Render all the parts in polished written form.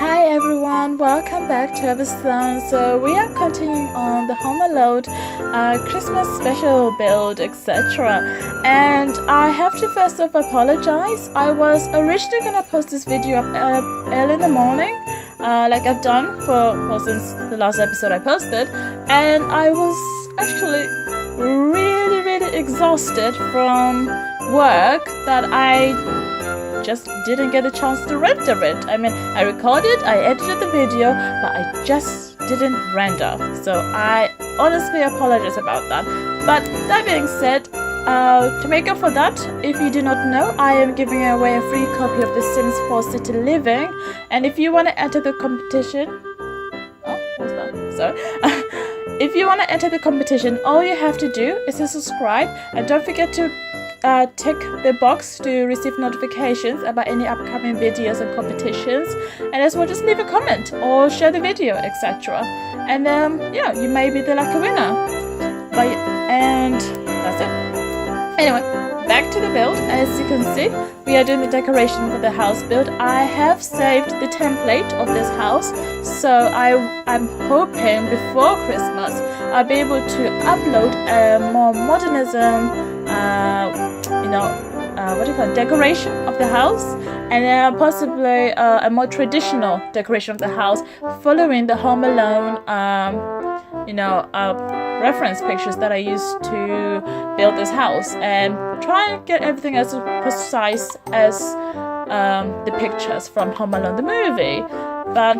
Hi everyone, welcome back to Elverstone. So we are continuing on the Home Alone Christmas special build, etc. And I have to first off apologize. I was originally gonna post this video up early in the morning, like I've done since the last episode I posted, and I was actually really exhausted from work that I just didn't get a chance to render it. I mean, I recorded, I edited the video, but I just didn't render. So I honestly apologize about that. But that being said, to make up for that, if you do not know, I am giving away a free copy of The Sims 4 City Living. And if you want to enter the competition... Oh, what's that? Sorry. If you want to enter the competition, all you have to do is to subscribe. And don't forget to tick the box to receive notifications about any upcoming videos and competitions, and as well just leave a comment or share the video, etc. And yeah, you may be the lucky winner. And that's it. Anyway, back to the build. As you can see, we are doing the decoration for the house build. I have saved the template of this house, so I'm hoping before Christmas I'll be able to upload a more modernism decoration of the house, and then possibly a more traditional decoration of the house following the Home Alone reference pictures that I used to build this house, and try and get everything as precise as the pictures from Home Alone the movie, but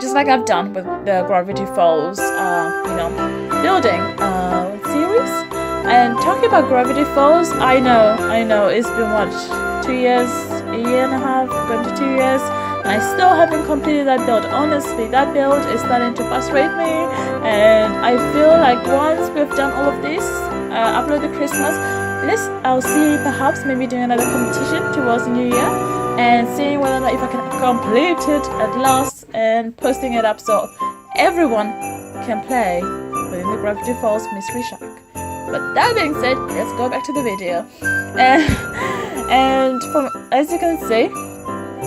just like I've done with the Gravity Falls building series. And talking about Gravity Falls, I know, it's been what, 2 years, a year and a half, going to 2 years, and I still haven't completed that build. Honestly, that build is starting to frustrate me, and I feel like once we've done all of this, upload the Christmas, I'll see perhaps maybe doing another competition towards the New Year, and seeing whether or not if I can complete it at last, and posting it up so everyone can play within the Gravity Falls Mystery Shack. But that being said, let's go back to the video. And as you can see,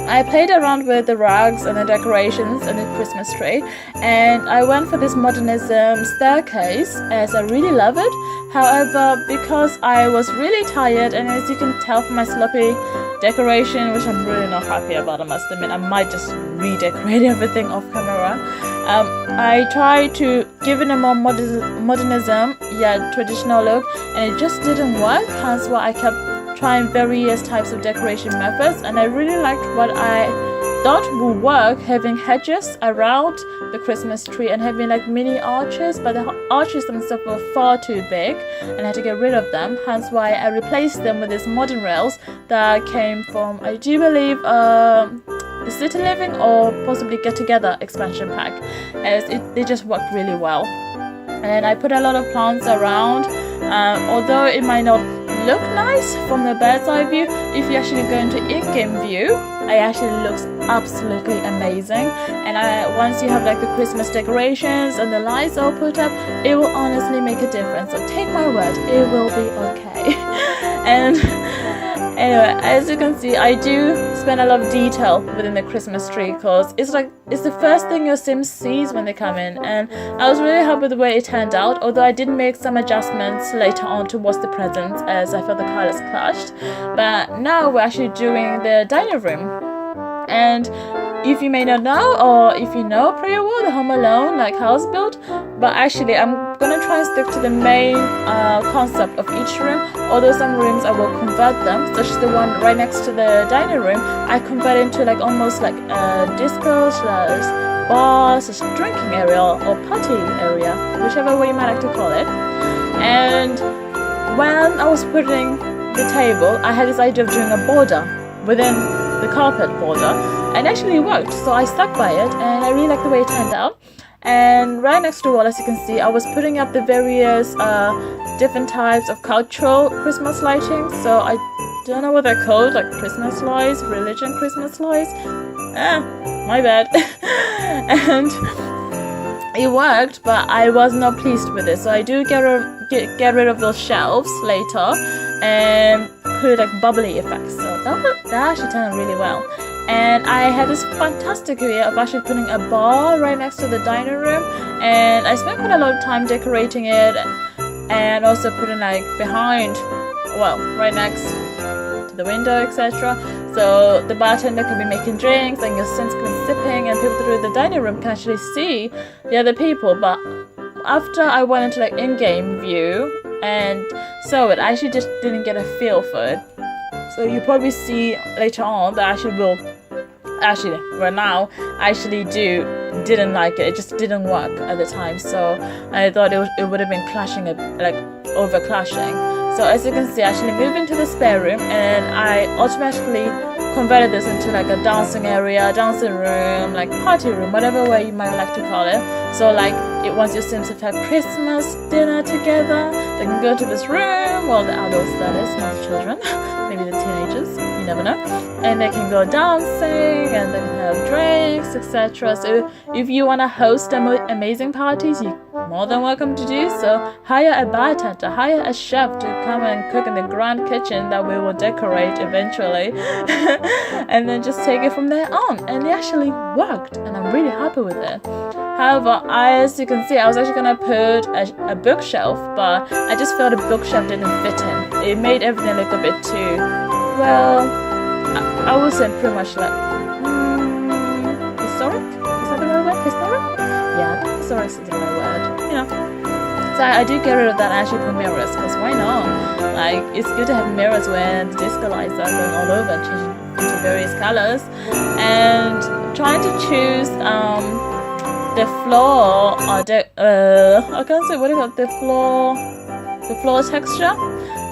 I played around with the rugs and the decorations and the Christmas tree, and I went for this modernism staircase as I really love it. However, because I was really tired, and as you can tell from my sloppy decoration, which I'm really not happy about, I must admit, I might just redecorate everything off camera. I tried to give it a more modernism yet traditional look, and it just didn't work. Hence why I kept trying various types of decoration methods, and I really liked what I thought would work, having hedges around the Christmas tree and having like mini arches, but the arches themselves were far too big and I had to get rid of them. Hence why I replaced them with these modern rails that came from, I do believe, the City Living or possibly Get Together expansion pack, as they just worked really well. And I put a lot of plants around, although it might not look nice from the bird's eye view. If you actually go into in-game view, it actually looks absolutely amazing. And once you have like the Christmas decorations and the lights all put up, it will honestly make a difference. So take my word, it will be okay. And anyway, as you can see, I do spend a lot of detail within the Christmas tree, because it's the first thing your Sims sees when they come in, and I was really happy with the way it turned out, although I did make some adjustments later on towards the presents as I felt the colors clashed. But now we're actually doing the dining room, and if you may not know, or if you know pretty well the Home Alone like house build, but actually I'm gonna try and stick to the main concept of each room. Although some rooms I will convert them, such as the one right next to the dining room, I convert into like almost like a disco / bar / drinking area or party area, whichever way you might like to call it. And when I was putting the table, I had this idea of doing a border within the carpet border, and actually it worked, so I stuck by it, and I really like the way it turned out. And right next to the wall, as you can see, I was putting up the various different types of cultural Christmas lighting. So I don't know what they're called, like Christmas lights, religion Christmas lights. My bad. And it worked, but I was not pleased with it. So I do get rid of those shelves later and put like bubbly effects. So that actually turned out really well. and I had this fantastic idea of actually putting a bar right next to the dining room, and I spent quite a lot of time decorating it and also putting like behind, well, right next to the window, etc. So the bartender can be making drinks and your Sims can be sipping, and people through the dining room can actually see the other people. But after I went into like in-game view and saw it, I actually just didn't get a feel for it. So you probably see later on that I actually right now I actually didn't like it. It just didn't work at the time. So I thought it would have been clashing, like over clashing. So as you can see, I actually moved into the spare room and I automatically converted this into like a dancing area, dancing room, like party room, whatever way you might like to call it. So like once your Sims have had Christmas dinner together, they can go to this room, well, the adults that is, not the children, maybe the teenagers, you never know, and they can go dancing and they can have drinks, etc. So if you want to host amazing parties, you're more than welcome to do so. Hire a bartender, hire a chef to come and cook in the grand kitchen that we will decorate eventually and then just take it from there on. And it actually worked and I'm really happy with it. However, as you can see, I was actually gonna put a bookshelf, but I just felt the bookshelf didn't fit in. It made everything look a bit too, well, I would say pretty much like historic? Is that the right word? Historic? Yeah, I think historic is the right word, you know. So I do get rid of that and actually put mirrors, because why not? Like, it's good to have mirrors when the disco lights are going all over, changing into various colors. And trying to choose the floor or I can't say what do you call it, the floor texture.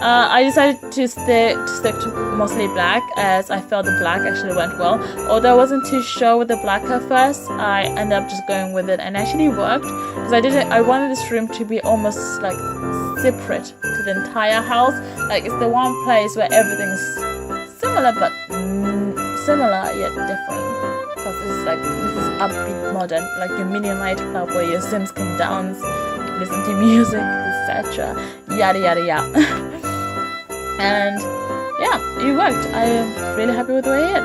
I decided to stick to mostly black, as I felt the black actually went well. Although I wasn't too sure with the black at first, I ended up just going with it and actually worked, because I wanted this room to be almost like separate to the entire house. Like it's the one place where everything's similar but similar yet different. Because this is upbeat modern, like your mini nightclub where your Sims can dance, listen to music, etc. Yada yada yada. And yeah, it worked. I am really happy with the way it.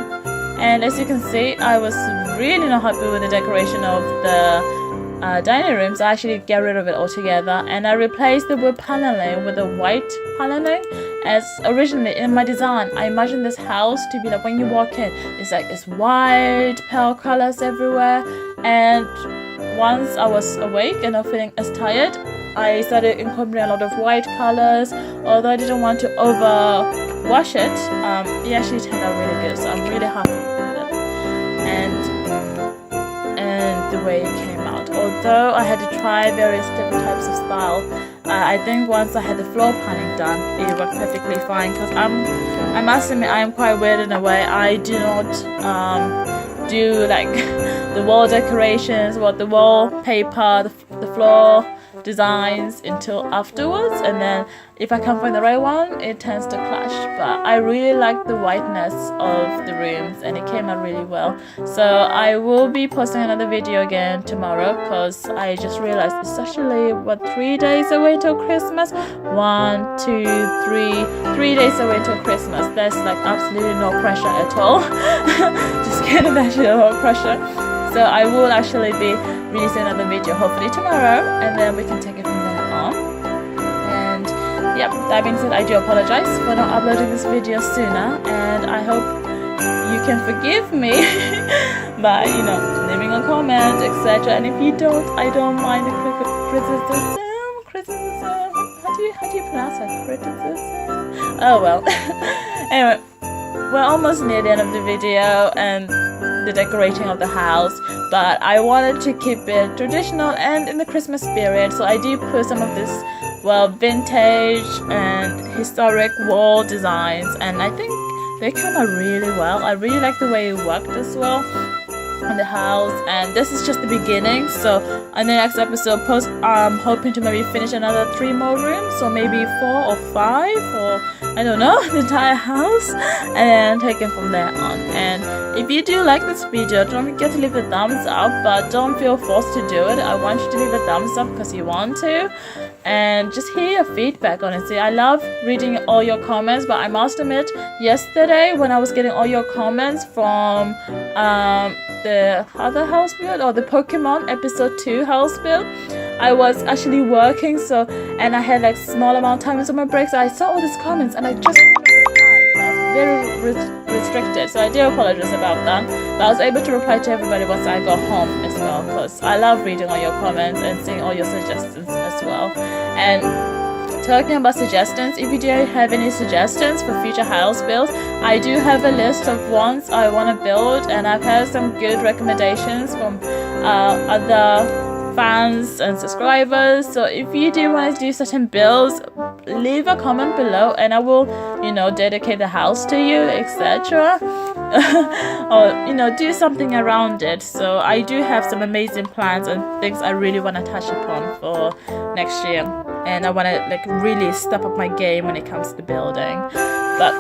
And as you can see, I was really not happy with the decoration of the dining room, so I actually get rid of it altogether, and I replaced the wood paneling with the white paneling. As originally in my design, I imagined this house to be like when you walk in, it's like this white, pale colors everywhere. And once I was awake and not feeling as tired, I started incorporating a lot of white colors. Although I didn't want to overwash it, it actually turned out really good. So I'm really happy with it and the way it came out. Although I had to try various different types of style, I think once I had the floor planning done, it worked perfectly fine. Because I must admit, I am quite weird in a way. I do not do like the wall decorations or the wallpaper, the floor designs until afterwards, and then if I can't find the right one, it tends to clash. But I really like the whiteness of the rooms and it came out really well. So I will be posting another video again tomorrow, because I just realized it's actually 3 days away till Christmas. 1, 2, 3 days away till Christmas. There's like absolutely no pressure at all. Just kidding, actually no pressure. So I will actually be releasing another video hopefully tomorrow, and then we can take it from there on. And yeah, that being said, I do apologize for not uploading this video sooner, and I hope you can forgive me by, you know, leaving a comment, etc. And if you don't, I don't mind the criticism. How do you pronounce it? Criticism? Oh well. Anyway, we're almost near the end of the video and the decorating of the house, but I wanted to keep it traditional and in the Christmas spirit, so I do put some of this, well, vintage and historic wall designs, and I think they come out really well. I really like the way it worked as well in the house, and this is just the beginning. So on the next episode I'm hoping to maybe finish another 3 more rooms, or maybe 4 or 5, or I don't know, the entire house, and then take it from there on. And if you do like this video, don't forget to leave a thumbs up, but don't feel forced to do it. I want you to leave a thumbs up because you want to. and just hear your feedback. Honestly, I love reading all your comments, but I must admit, yesterday when I was getting all your comments from the other house build, or the Pokemon episode 2 house build, I was actually working, and I had like small amount of time on my breaks. So I saw all these comments and I just very restricted, so I do apologize about that, but I was able to reply to everybody once I got home as well, because I love reading all your comments and seeing all your suggestions as well. And talking about suggestions, if you do have any suggestions for future house builds, I do have a list of ones I want to build, and I've had some good recommendations from other fans and subscribers. So if you do want to do certain builds, leave a comment below and I will, dedicate the house to you, etc. or do something around it. So I do have some amazing plans and things I really want to touch upon for next year, and I want to really step up my game when it comes to building. But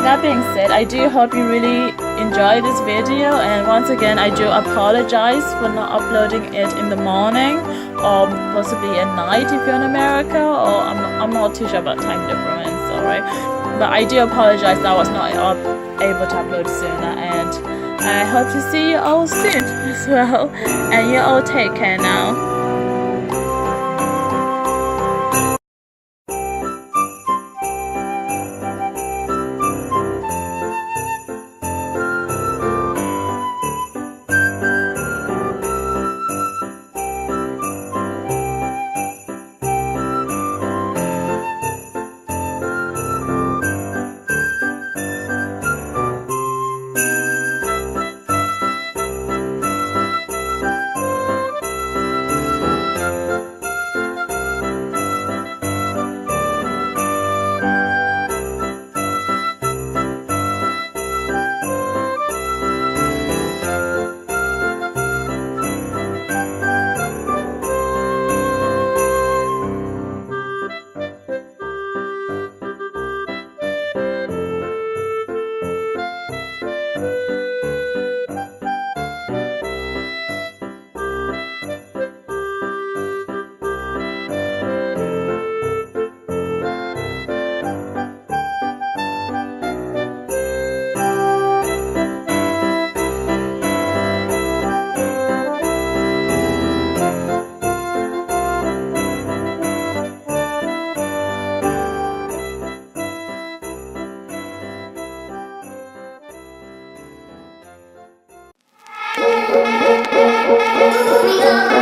that being said, I do hope you really enjoy this video, and once again I do apologize for not uploading it in the morning or possibly at night if you're in America, or I'm not too sure about time difference, alright? But I do apologize that I was not able to upload sooner, and I hope to see you all soon as well, and you all take care now. We are